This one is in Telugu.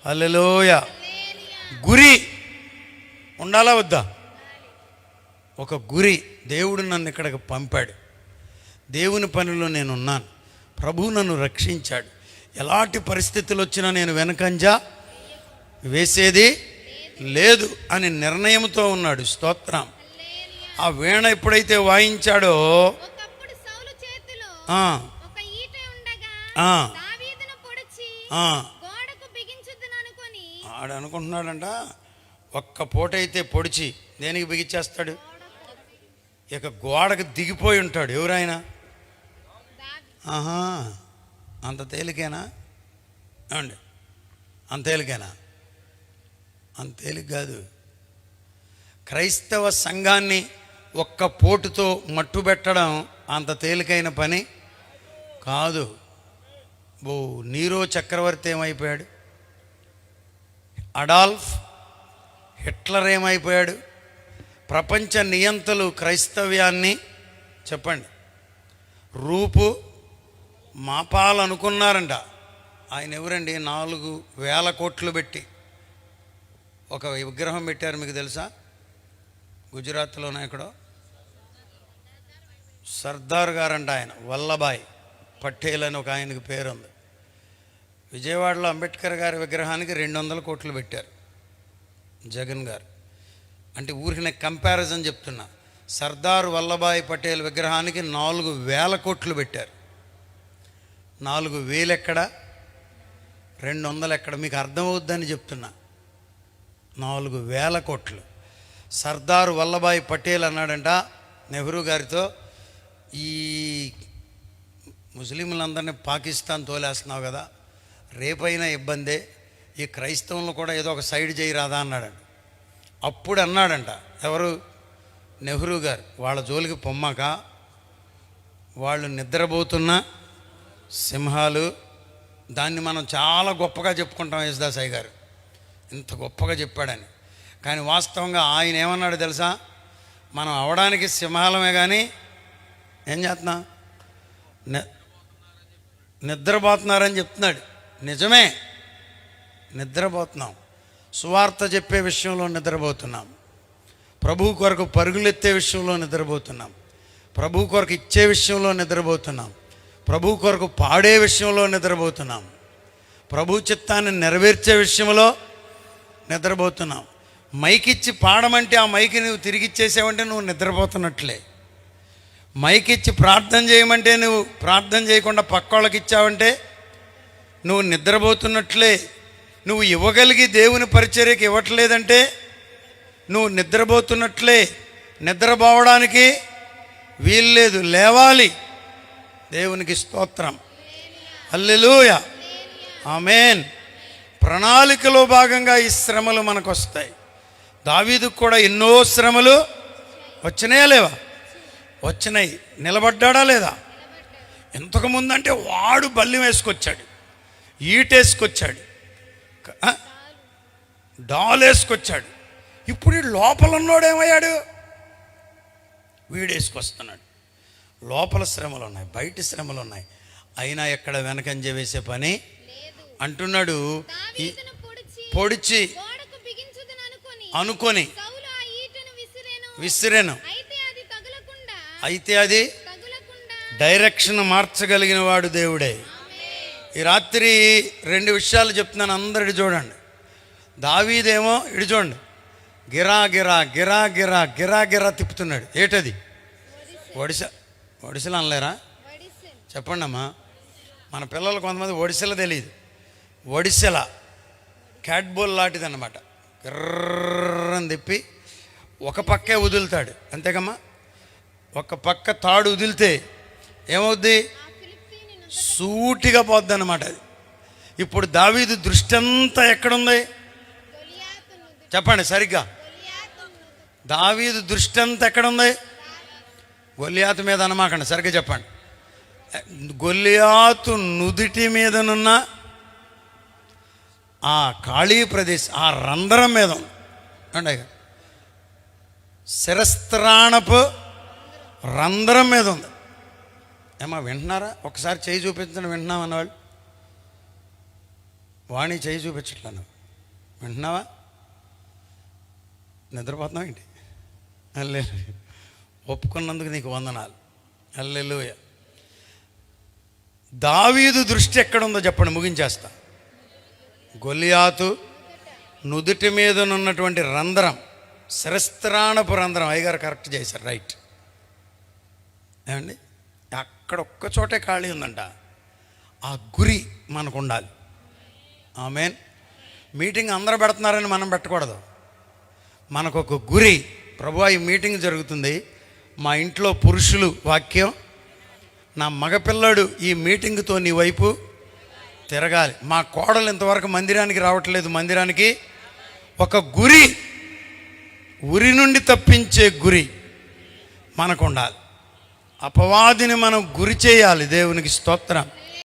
హల్లెలూయా. గురి ఉండాలా వద్దా? ఒక గురి. దేవుడు నన్ను ఇక్కడికి పంపాడు, దేవుని పనిలో నేనున్నాను, ప్రభువు నన్ను రక్షించాడు, ఎలాంటి పరిస్థితులు వచ్చినా నేను వెనకంజా వేసేది లేదు అని నిర్ణయంతో ఉన్నాడు. స్తోత్రం. ఆ వీణ ఎప్పుడైతే వాయించాడో ఆడు అనుకుంటున్నాడంట, ఒక్క పూటైతే పొడిచి దేనికి బిగించేస్తాడు? ఇక గోడకు దిగిపోయి ఉంటాడు. ఎవరైనా అంత తేలికేనా అండి? అంత తేలికేనా? అంత తేలిక కాదు. క్రైస్తవ సంఘాన్ని ఒక్క పోటుతో మట్టుబెట్టడం అంత తేలికైన పని కాదు. నీరో చక్రవర్తి ఏమైపోయాడు? అడాల్ఫ్ హిట్లర్ ఏమైపోయాడు? ప్రపంచ నియంతలు క్రైస్తవ్యాన్ని చెప్పండి రూపు మాపాలనుకున్నారంట. ఆయన ఎవరండి? 4,000 కోట్లు పెట్టి ఒక విగ్రహం పెట్టారు. మీకు తెలుసా? గుజరాత్లోనే ఎక్కడో సర్దార్ గారంట ఆయన, వల్లభాయ్ పటేల్ అని ఒక ఆయనకి పేరుంది. విజయవాడలో అంబేద్కర్ గారి విగ్రహానికి 200 కోట్లు పెట్టారు జగన్ గారు. అంటే ఊరికి కంపారిజన్ చెప్తున్నా. సర్దార్ వల్లభాయ్ పటేల్ విగ్రహానికి 4,000 కోట్లు పెట్టారు. 4,000 ఎక్కడ, 200 ఎక్కడ? మీకు అర్థమవుద్దని చెప్తున్నా. 4,000 కోట్లు. సర్దార్ వల్లభాయ్ పటేల్ అన్నాడంట నెహ్రూ గారితో, ఈ ముస్లింలందరినీ పాకిస్తాన్ తోలేస్తున్నావు కదా, రేపైనా ఇబ్బందే, ఈ క్రైస్తవులను కూడా ఏదో ఒక సైడ్ చేయరాదా అన్నాడంట. అప్పుడు అన్నాడంట ఎవరు? నెహ్రూ గారు, వాళ్ళ జోలికి పొమ్మక, వాళ్ళు నిద్రపోతున్న సింహాలు. దాన్ని మనం చాలా గొప్పగా చెప్పుకుంటాం. యేసుదాసయ్య గారు ఇంత గొప్పగా చెప్పాడని. కానీ వాస్తవంగా ఆయన ఏమన్నాడు తెలుసా? మనం అవడానికి సింహాలమే కానీ ఏం చేస్తున్నాం? నిద్రపోతున్నారని చెప్తున్నాడు. నిజమే, నిద్రపోతున్నాం. సువార్త చెప్పే విషయంలో నిద్రపోతున్నాం, ప్రభు కొరకు పరుగులెత్తే విషయంలో నిద్రపోతున్నాం, ప్రభు కొరకు ఇచ్చే విషయంలో నిద్రపోతున్నాం, ప్రభు కొరకు పాడే విషయంలో నిద్రపోతున్నాం, ప్రభు చిత్తాన్ని నెరవేర్చే విషయంలో నిద్రపోతున్నాం. మైకిచ్చి పాడమంటే ఆ మైకి నువ్వు తిరిగిచ్చేసావంటే నువ్వు నిద్రపోతున్నట్లే. మైకిచ్చి ప్రార్థన చేయమంటే నువ్వు ప్రార్థన చేయకుండా పక్కోళ్ళకి ఇచ్చావంటే నువ్వు నిద్రపోతున్నట్లే. నువ్వు ఇవ్వగలిగి దేవుని పరిచర్యకి ఇవ్వట్లేదంటే నువ్వు నిద్రపోతున్నట్లే. నిద్రపోవడానికి వీల్లేదు, లేవాలి. దేవునికి స్తోత్రం. హల్లెలూయా, ఆమేన్. ప్రణాళికలో భాగంగా ఈ శ్రమలు మనకు వస్తాయి. దావీదుకు కూడా ఎన్నో శ్రమలు వచ్చినాయా లేవా? వచ్చినాయి. నిలబడ్డాడా లేదా? ఇంతకుముందు అంటే వాడు బల్లి వేసుకొచ్చాడు, ఈటేసుకొచ్చాడు, డాల్ వేసుకొచ్చాడు. ఇప్పుడు లోపల ఉన్నోడు ఏమయ్యాడు? వీడేసుకొస్తున్నాడు. లోపల శ్రమలు ఉన్నాయి, బయట శ్రమలు ఉన్నాయి. అయినా ఎక్కడ వెనకంజ వేసే పని అంటున్నాడు. పొడిచి అనుకొని విసిరేను, అయితే అది డైరెక్షన్ మార్చగలిగిన వాడు దేవుడే. ఈ రాత్రి 2 విషయాలు చెప్తున్నాను, అందరు చూడండి. దావీదేమో ఇటు చూడండి, గిరా గిరా గిరా గిరా గిరా గిరా తిప్పుతున్నాడు. ఏటది? ఒడిసెలు అనలేరా? చెప్పండి అమ్మా. మన పిల్లలు కొంతమంది ఒడిసెల తెలియదు. ఒడిసెల క్యాట్బోల్ లాంటిది అన్నమాట. గిర్రని తిప్పి ఒక పక్కే వదులుతాడు, అంతేకమ్మా. ఒక పక్క తాడు వదిలితే ఏమవుద్ది? సూటిగా పోద్ది అన్నమాట అది. ఇప్పుడు దావీదు దృష్టి అంతా ఎక్కడుంది? చెప్పండి సరిగ్గా. దావీదు దృష్టి అంతా ఎక్కడుంది? గొల్లియాతు మీద అనమాకండి, సరిగ్గా చెప్పండి. గొల్లియాతు నుదిటి మీదనున్న ఆ ఖాళీ ప్రదేశం, ఆ రంధ్రం మీద అండి, శిరస్త్రాణపు రంధ్రం మీద ఉంది. ఏమా వింటున్నారా? ఒకసారి చేయి చూపించండి, వింటున్నాం అన్నవాళ్ళు. వాణి చేయి చూపించట్లను వింటున్నావా? నిద్రపోతున్నావు ఏంటి? హల్లెలూయా. ఒప్పుకున్నందుకు నీకు వందనాలు. హల్లెలూయా. దావీదు దృష్టి ఎక్కడుందో చెప్పండి, ముగించేస్తా. గొలియాతు నుదుటి మీదనున్నటువంటి రంధ్రం, శిరస్త్రాణపు రంధ్రం. అయ్యగారు కరెక్ట్ చేశారు, రైట్. ఏమండి, అక్కడ ఒక్క చోటే ఖాళీ ఉందంట. ఆ గురి మనకు ఉండాలి. ఆమేన్. మీటింగ్ అందరూ పెడుతున్నారని మనం పెట్టకూడదు. మనకు ఒక గురి. ప్రభువా, ఈ మీటింగ్ జరుగుతుంది, మా ఇంట్లో పురుషులు వాక్యం, నా మగపిల్లాడు ఈ మీటింగ్తో నీ వైపు తిరగాలి. మా కోడలు ఇంతవరకు మందిరానికి రావట్లేదు, మందిరానికి ఒక గురి, ఉరి నుండి తప్పించే గురి మనకు ఉండాలి. అపవాదిని మనం గురి చేయాలి. దేవునికి స్తోత్రం.